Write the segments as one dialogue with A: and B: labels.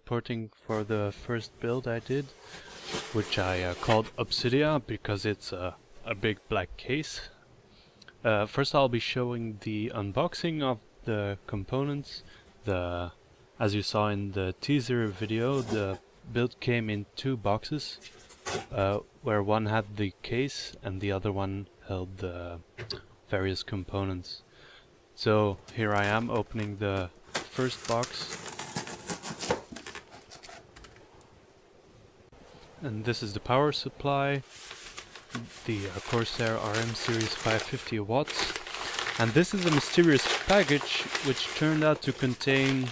A: porting for the first build I did, which I called Obsidia because it's a big black case. First I'll be showing the unboxing of the components. As you saw in the teaser video, the build came in two boxes, where one had the case and the other one held the various components. So here I am opening the first box, and this is the power supply, the Corsair RM series 550 watts, and this is a mysterious package which turned out to contain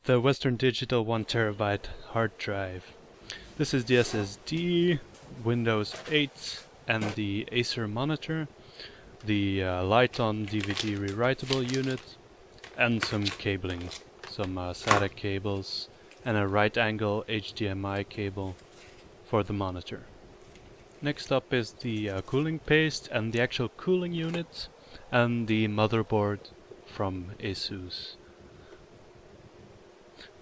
A: the Western Digital 1TB hard drive. This is the SSD, Windows 8 and the Acer monitor, the light on DVD rewritable unit, and some cabling, some SATA cables and a right angle HDMI cable for the monitor. Next up is the cooling paste and the actual cooling unit and the motherboard from ASUS.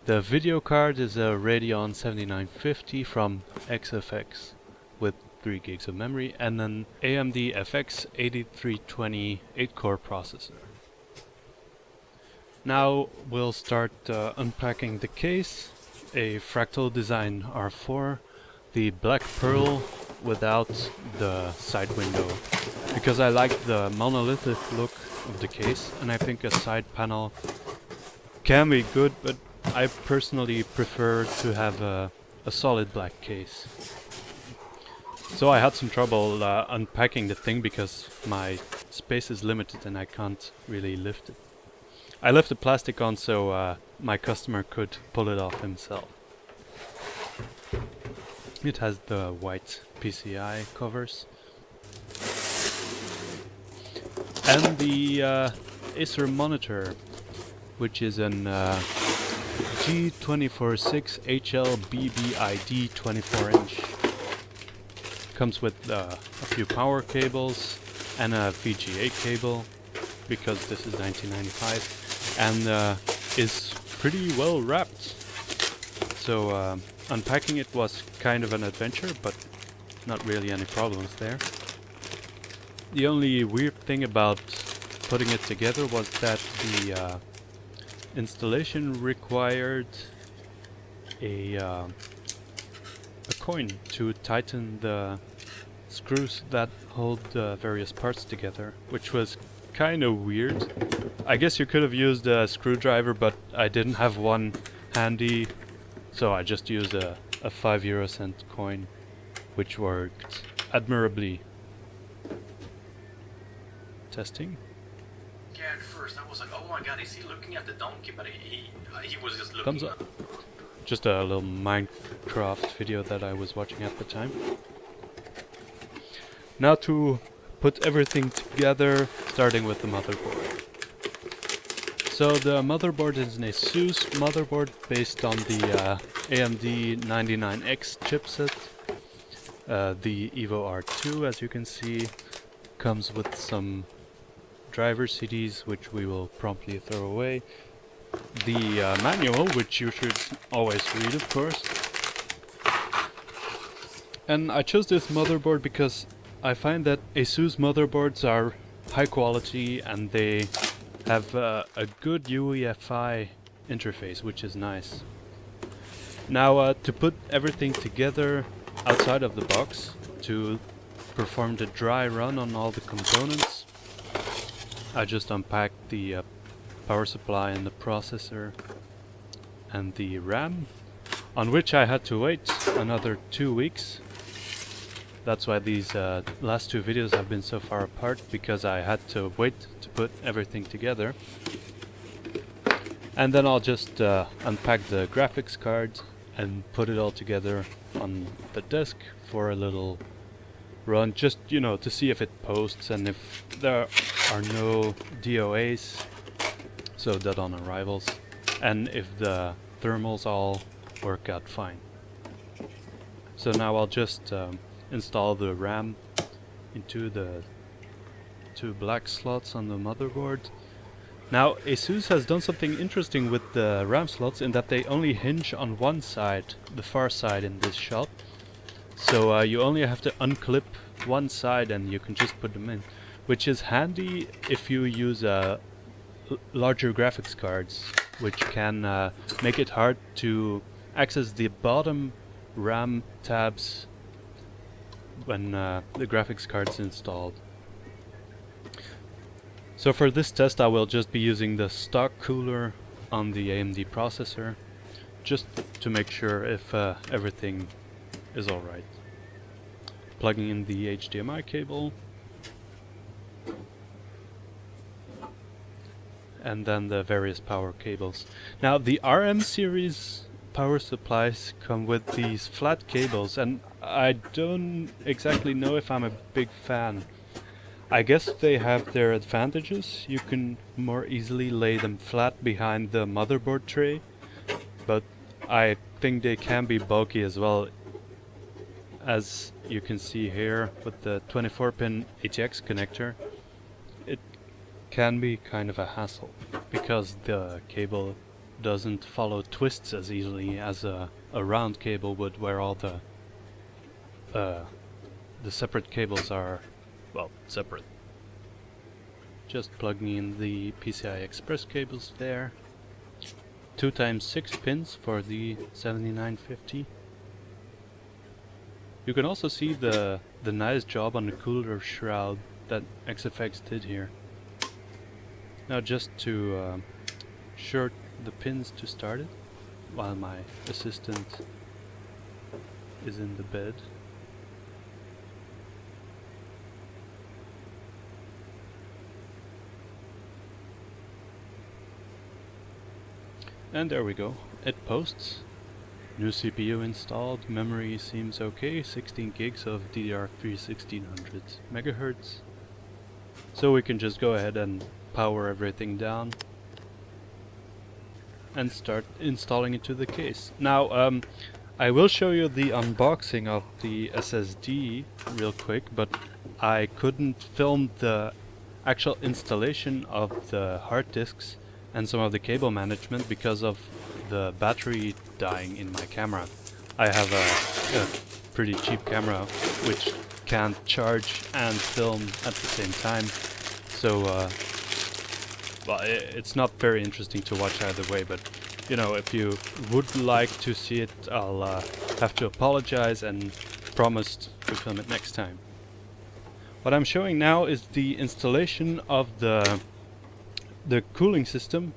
A: The video card is a Radeon 7950 from XFX with 3 gigs of memory and an AMD FX 8320 8-core processor. Now we'll start unpacking the case. A Fractal Design R4, the black pearl without the side window, because I like the monolithic look of the case and I think a side panel can be good, but I personally prefer to have a solid black case. So I had some trouble unpacking the thing because my space is limited and I can't really lift it. I left the plastic on so my customer could pull it off himself. It has the white PCI covers and the Acer monitor, which is an G246 HLBBID 24-inch. Comes with a few power cables and a VGA cable, because this is 1995, and is pretty well wrapped. So unpacking it was kind of an adventure, but not really any problems there. The only weird thing about putting it together was that the installation required a coin to tighten the screws that hold the various parts together, which was kind of weird. I guess you could have used a screwdriver, but I didn't have one handy, so I just used a 5-euro-cent coin, which worked admirably. Testing.
B: Yeah, at first I was like, oh my god, is he looking at the donkey? But he was just looking.
A: Thumbs up. Just a little Minecraft video that I was watching at the time. Now to put everything together, starting with the motherboard. So the motherboard is an ASUS motherboard based on the AMD 99X chipset. The Evo R2, as you can see, comes with some driver CDs, which we will promptly throw away. The manual, which you should always read, of course. And I chose this motherboard because I find that ASUS motherboards are high quality and they have a good UEFI interface, which is nice. Now to put everything together outside of the box, to perform the dry run on all the components, I just unpacked the power supply and the processor and the RAM, on which I had to wait another 2 weeks. That's why these last two videos have been so far apart, because I had to wait to put everything together. And then I'll just unpack the graphics card and put it all together on the desk for a little run, just, you know, to see if it posts and if there are no DOAs, so dead on arrivals, and if the thermals all work out fine. So now I'll just install the RAM into the two black slots on the motherboard, Now, ASUS has done something interesting with the RAM slots in that they only hinge on one side, the far side in this shot. So you only have to unclip one side and you can just put them in, which is handy if you use larger graphics cards, which can make it hard to access the bottom RAM tabs when the graphics card's installed. So for this test I will just be using the stock cooler on the AMD processor, just to make sure if everything is alright. Plugging in the HDMI cable, and then the various power cables. Now the RM series power supplies come with these flat cables, and I don't exactly know if I'm a big fan. I guess they have their advantages. You can more easily lay them flat behind the motherboard tray, but I think they can be bulky as well. As you can see here with the 24-pin ATX connector, it can be kind of a hassle because the cable doesn't follow twists as easily as a round cable would, where all the separate cables are, well, separate. Just plugging in the PCI Express cables there. 2x6 pins for the 7950. You can also see the nice job on the cooler shroud that XFX did here. Now just to short the pins to start it, while my assistant is in the bed. And there we go, it posts. New CPU installed, memory seems okay, 16 gigs of DDR3 1600 MHz. So we can just go ahead and power everything down and start installing it to the case. Now I will show you the unboxing of the SSD real quick, but I couldn't film the actual installation of the hard disks and some of the cable management because of the battery dying in my camera. I have a pretty cheap camera which can't charge and film at the same time, so well, it's not very interesting to watch either way, but you know, if you would like to see it, I'll have to apologize and promise to film it next time. What I'm showing now is the installation of the cooling system,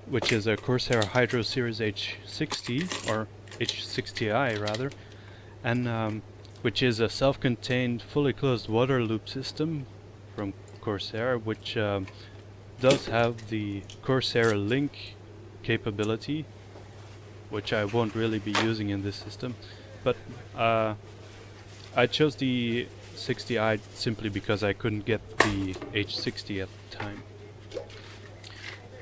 A: which is a Corsair Hydro Series H60, or H60i rather, and which is a self-contained, fully closed water loop system from Corsair, which does have the Corsair Link capability, which I won't really be using in this system, but I chose the 60i simply because I couldn't get the H60 at the time.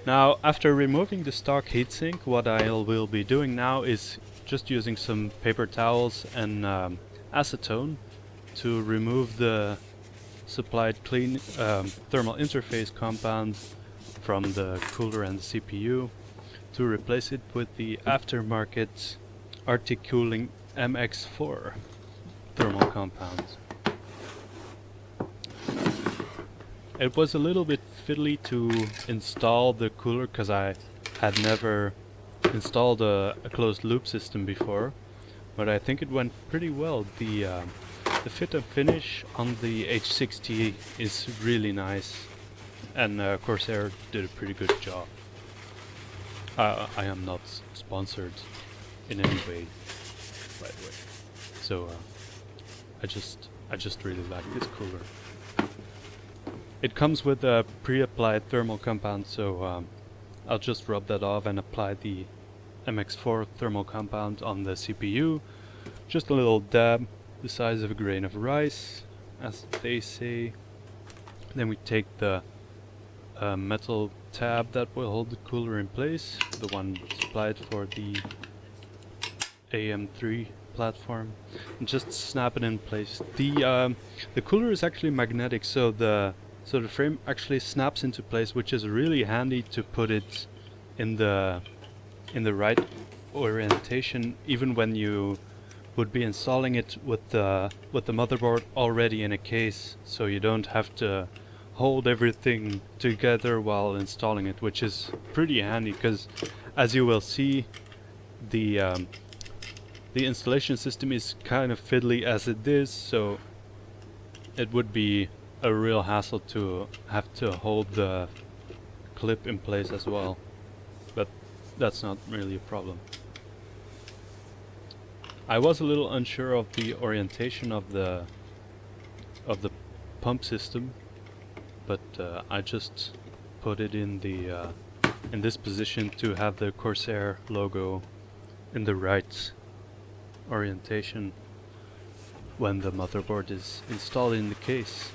A: Now, after removing the stock heatsink, what I will be doing now is just using some paper towels and acetone to remove the supplied clean thermal interface compound from the cooler and the CPU, to replace it with the aftermarket Arctic Cooling MX4 thermal compounds. It was a little bit fiddly to install the cooler because I had never installed a closed loop system before, but I think it went pretty well. The fit and finish on the H60 is really nice, and Corsair did a pretty good job. I am not sponsored in any way, by the way, so I just really like this cooler. It comes with a pre-applied thermal compound, so I'll just rub that off and apply the MX4 thermal compound on the CPU. Just a little dab, the size of a grain of rice, as they say. Then we take the metal tab that will hold the cooler in place, the one supplied for the AM3 platform, and just snap it in place. The cooler is actually magnetic, so the So the frame actually snaps into place, which is really handy to put it in the right orientation, even when you would be installing it with the motherboard already in a case, so you don't have to hold everything together while installing it, which is pretty handy because, as you will see, the installation system is kind of fiddly as it is, so it would be a real hassle to have to hold the clip in place as well, but that's not really a problem. I was a little unsure of the orientation of the pump system, but I just put it in the in this position to have the Corsair logo in the right orientation when the motherboard is installed in the case.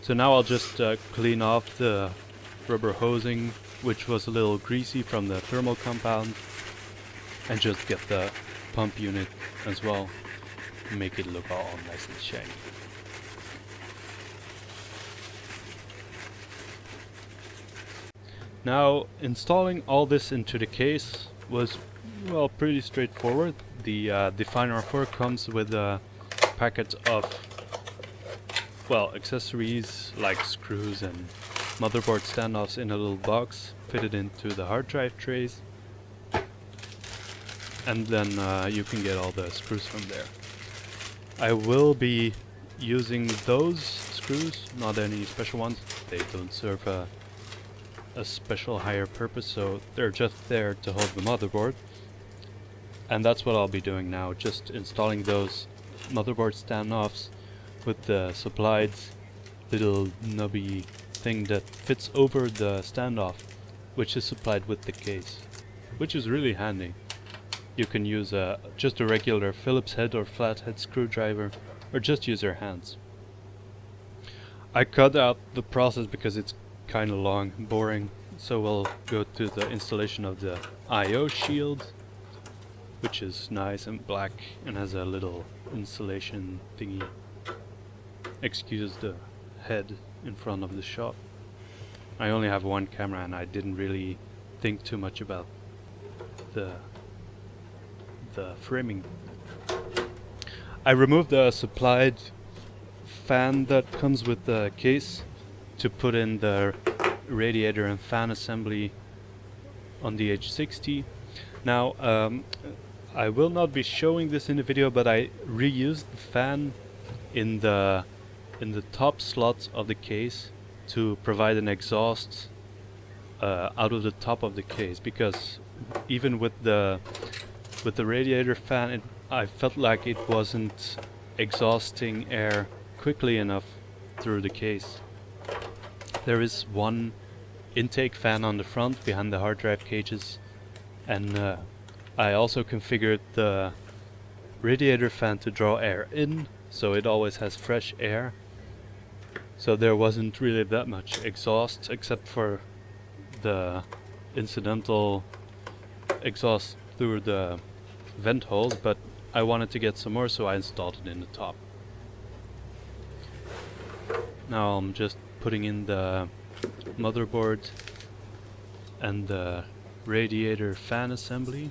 A: So now I'll just clean off the rubber hosing, which was a little greasy from the thermal compound, and just get the pump unit as well, make it look all nice and shiny. Now, installing all this into the case was, well, pretty straightforward. The Definer 4 comes with a packet of, well, accessories like screws and motherboard standoffs in a little box fitted into the hard drive trays, and then you can get all the screws from there. I will be using those screws, not any special ones. They don't serve a special higher purpose, so they're just there to hold the motherboard. And that's what I'll be doing now, just installing those motherboard standoffs with the supplied little nubby thing that fits over the standoff, which is supplied with the case, which is really handy. You can use just a regular Phillips head or flathead screwdriver, or just use your hands. I cut out the process because it's kind of long and boring, so we'll go to the installation of the I/O shield, which is nice and black and has a little insulation thingy. Excuse the head in front of the shot. I only have one camera and I didn't really think too much about the framing. I removed the supplied fan that comes with the case to put in the radiator and fan assembly on the H60. Now I will not be showing this in the video, but I reused the fan in the top slots of the case to provide an exhaust out of the top of the case, because even with the radiator fan, I felt like it wasn't exhausting air quickly enough through the case. There is one intake fan on the front behind the hard drive cages, and I also configured the radiator fan to draw air in, so it always has fresh air. So there wasn't really that much exhaust, except for the incidental exhaust through the vent holes, but I wanted to get some more, so I installed it in the top. Now I'm just putting in the motherboard and the radiator fan assembly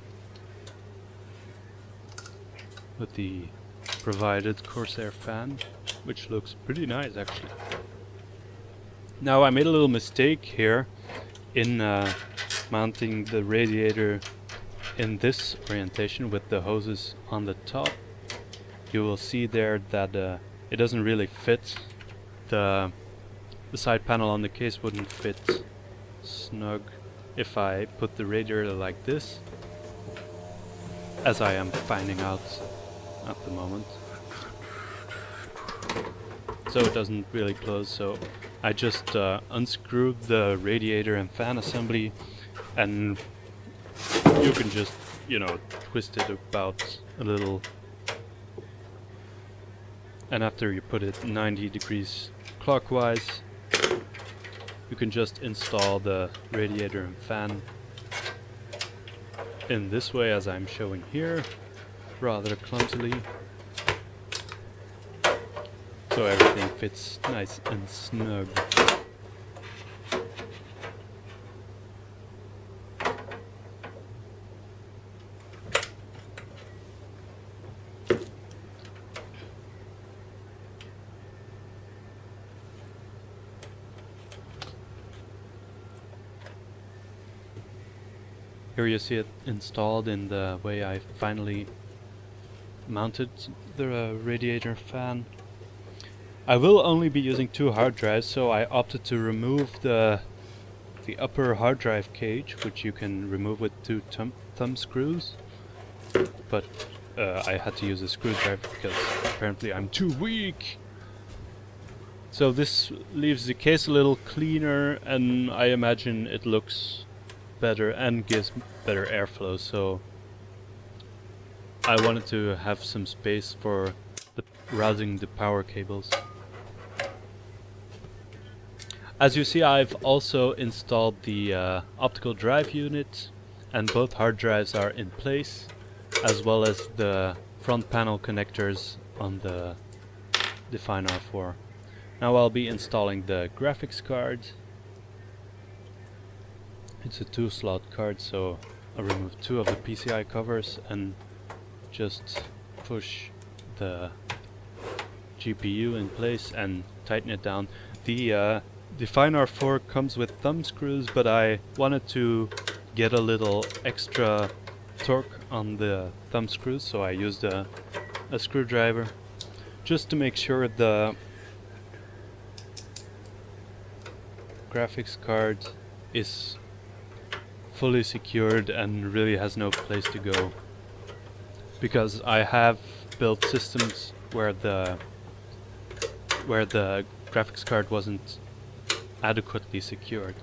A: with the provided Corsair fan, which looks pretty nice actually. Now I made a little mistake here in mounting the radiator in this orientation with the hoses on the top. You will see there that it doesn't really fit. The side panel on the case wouldn't fit snug if I put the radiator like this, as I am finding out at the moment. So it doesn't really close, so I just unscrewed the radiator and fan assembly, and you can just, you know, twist it about a little, and after you put it 90 degrees clockwise, you can just install the radiator and fan in this way, as I'm showing here, rather clumsily. so everything fits nice and snug. Here you see it installed in the way I finally mounted the radiator fan. I will only be using 2 hard drives, so I opted to remove the upper hard drive cage, which you can remove with 2 thumb screws. But I had to use a screwdriver because apparently I'm too weak. So this leaves the case a little cleaner, and I imagine it looks better and gives better airflow, so I wanted to have some space for routing the power cables. As you see, I've also installed the optical drive unit, and both hard drives are in place, as well as the front panel connectors on the Define R4. Now I'll be installing the graphics card. It's a 2-slot card, so I'll remove 2 of the PCI covers and just push the GPU in place and tighten it down. The Define R4 comes with thumb screws, but I wanted to get a little extra torque on the thumb screws, so I used a screwdriver just to make sure the graphics card is fully secured and really has no place to go, because I have built systems where the graphics card wasn't adequately secured.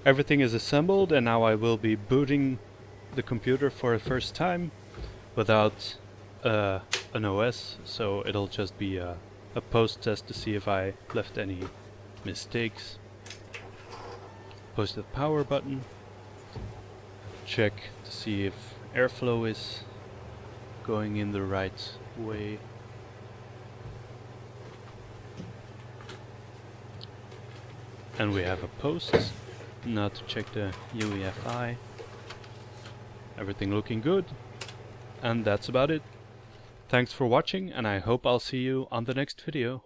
A: Everything is assembled, and now I will be booting the computer for the first time without an OS, so it'll just be a post test to see if I left any mistakes. Push the power button, check to see if airflow is going in the right way. And we have a post. Now to check the UEFI. Everything looking good. And that's about it. Thanks for watching, and I hope I'll see you on the next video.